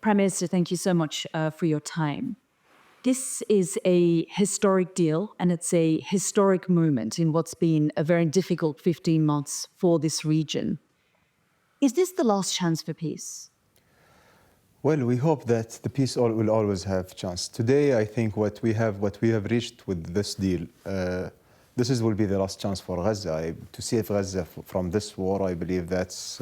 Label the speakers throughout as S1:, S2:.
S1: Prime Minister, thank you so much for your time. This is a historic deal, and it's a historic moment in what's been a very difficult 15 months for this region. Is this the last chance for peace?
S2: Well, we hope that the peace will always have chance. Today, I think what we have reached with this deal, will be the last chance for Gaza. To save Gaza from this war, I believe that's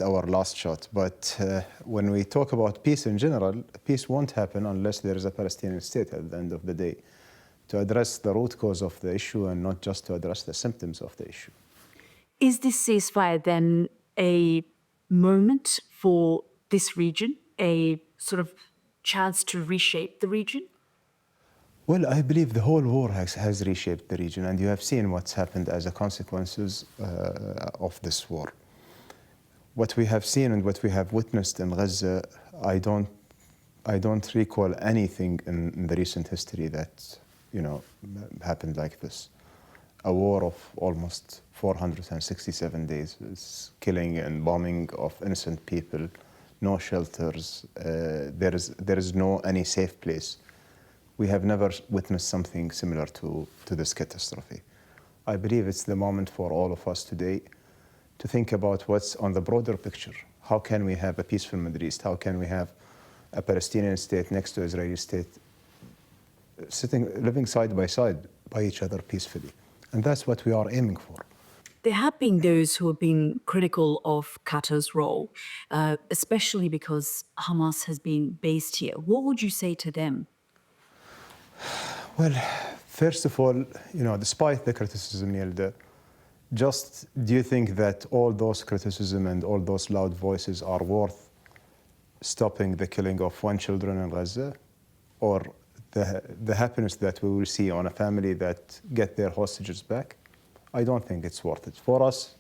S2: our last shot. But when we talk about peace in general, peace won't happen unless there is a Palestinian state at the end of the day to address the root cause of the issue and not just to address the symptoms of the issue.
S1: Is this ceasefire then a moment for this region, a sort of chance to reshape the region?
S2: Well, I believe the whole war has reshaped the region, and you have seen what's happened as a consequences of this war. What we have seen and what we have witnessed in Gaza, I don't recall anything in the recent history that happened like this. A war of almost 467 days, it's killing and bombing of innocent people, no shelters. There is no any safe place. We have never witnessed something similar to this catastrophe. I believe it's the moment for all of us today to think about what's on the broader picture. How can we have a peaceful Middle East? How can we have a Palestinian state next to Israeli state living side by each other peacefully? And that's what we are aiming for.
S1: There have been those who have been critical of Qatar's role, especially because Hamas has been based here. What would you say to them?
S2: Well, first of all, despite the criticism, Yalda, do you think that all those criticism and all those loud voices are worth stopping the killing of one child in Gaza, or the happiness that we will see on a family that get their hostages back? I don't think it's worth it. For us,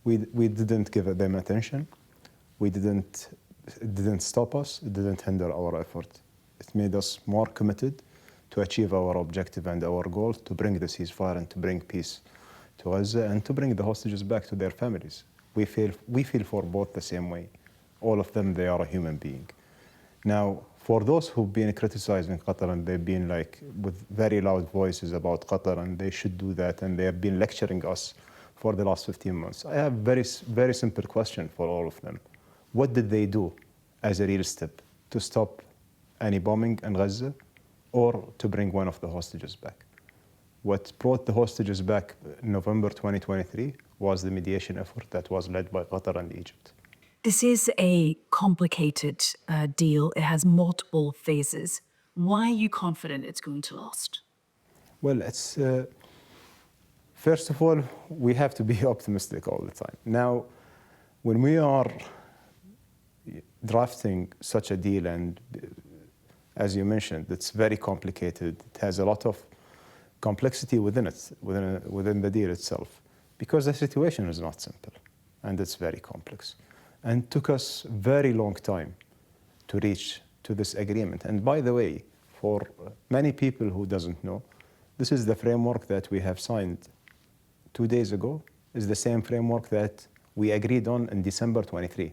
S2: we didn't give them attention. It didn't stop us. It didn't hinder our effort. It made us more committed to achieve our objective and our goal to bring the ceasefire and to bring peace to Gaza and to bring the hostages back to their families. We feel for both the same way. All of them, they are a human being. Now, for those who've been criticizing Qatar and they've been with very loud voices about Qatar and they should do that and they have been lecturing us for the last 15 months, I have very, very simple question for all of them. What did they do as a real step to stop any bombing in Gaza or to bring one of the hostages back? What brought the hostages back in November 2023 was the mediation effort that was led by Qatar and Egypt.
S1: This is a complicated deal. It has multiple phases. Why are you confident it's going to last?
S2: Well, first of all, we have to be optimistic all the time. Now, when we are drafting such a deal, and as you mentioned, it's very complicated. It has a lot of complexity within the deal itself, because the situation is not simple, and it's very complex. And took us very long time to reach to this agreement. And by the way, for many people who doesn't know, this is the framework that we have signed 2 days ago, is the same framework that we agreed on in December 23,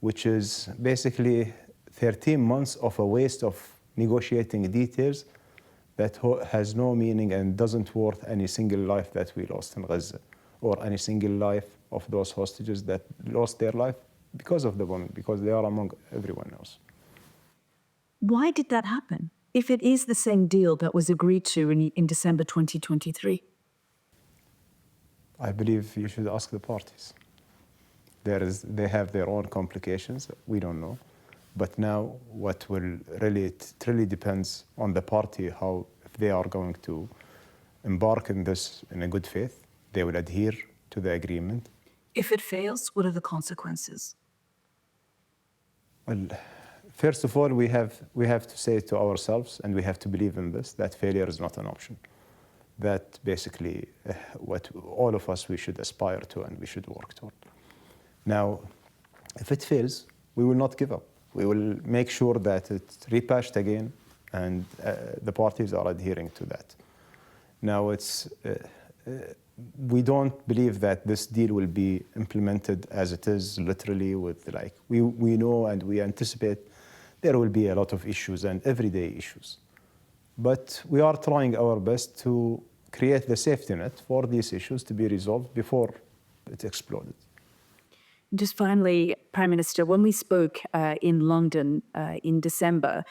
S2: which is basically 13 months of a waste of negotiating details that has no meaning and doesn't worth any single life that we lost in Gaza, or any single life of those hostages that lost their life because of the bombing, because they are among everyone else.
S1: Why did that happen, if it is the same deal that was agreed to in December 2023?
S2: I believe you should ask the parties. They have their own complications, we don't know. But now it really depends on the party, if they are going to embark in this in a good faith, they will adhere to the agreement.
S1: If it fails, what are the consequences?
S2: Well, first of all, we have to say to ourselves, and we have to believe in this, that failure is not an option. That basically what all of us, we should aspire to and we should work toward. Now, if it fails, we will not give up. We will make sure that it's repatched again and the parties are adhering to that. Now, we don't believe that this deal will be implemented as it is, literally, with like, we know and we anticipate there will be a lot of issues and everyday issues. But we are trying our best to create the safety net for these issues to be resolved before it exploded.
S1: Just finally, Prime Minister, when we spoke in London in December,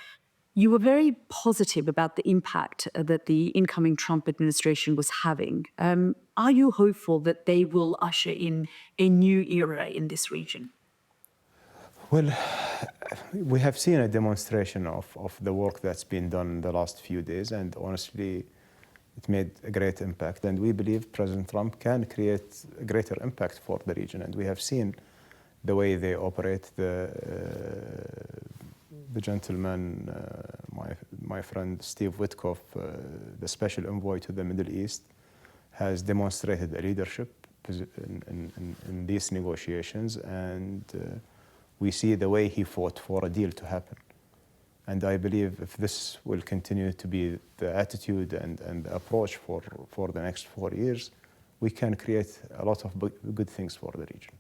S1: you were very positive about the impact that the incoming Trump administration was having. Are you hopeful that they will usher in a new era in this region?
S2: Well, we have seen a demonstration of the work that's been done in the last few days, and honestly, it made a great impact. And we believe President Trump can create a greater impact for the region. And we have seen the way they operate. The gentleman, my friend Steve Witkoff, the special envoy to the Middle East, has demonstrated a leadership in these negotiations, and we see the way he fought for a deal to happen. And I believe if this will continue to be the attitude and the approach for the next 4 years, we can create a lot of good things for the region.